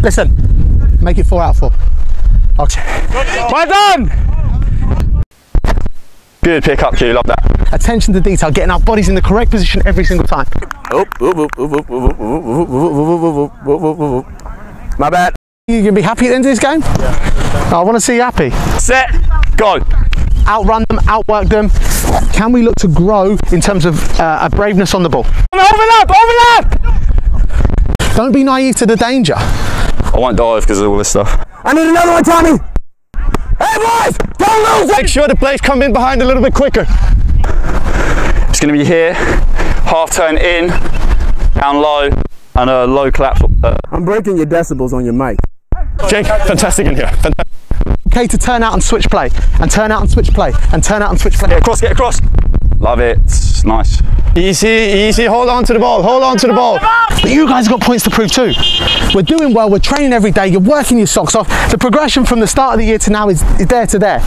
Listen, make it 4 out of 4. Okay. Well done! Good pick up, Q, love that. Attention to detail, getting our bodies in the correct position every single time. My bad. You gonna be happy at the end of this game? Yeah. I want to see you happy. Set, go. Outrun them, outwork them. Can we look to grow in terms of a braveness on the ball? Overlap, overlap! Don't be naive to the danger. I won't dive because of all this stuff. I need another one, Tommy! Hey boys, don't lose it! Make sure the blades come in behind a little bit quicker. It's going to be here, half turn in, down low, and a low collapse. I'm breaking your decibels on your mic. Jake, fantastic in here. Fantastic. Okay to turn out and switch play, and turn out and switch play, and turn out and switch play. Get across, get across. Love it, nice. Easy, easy, hold on to the ball, hold on to the ball. But you guys have got points to prove too. We're doing well, we're training every day, you're working your socks off. The progression from the start of the year to now is there to there.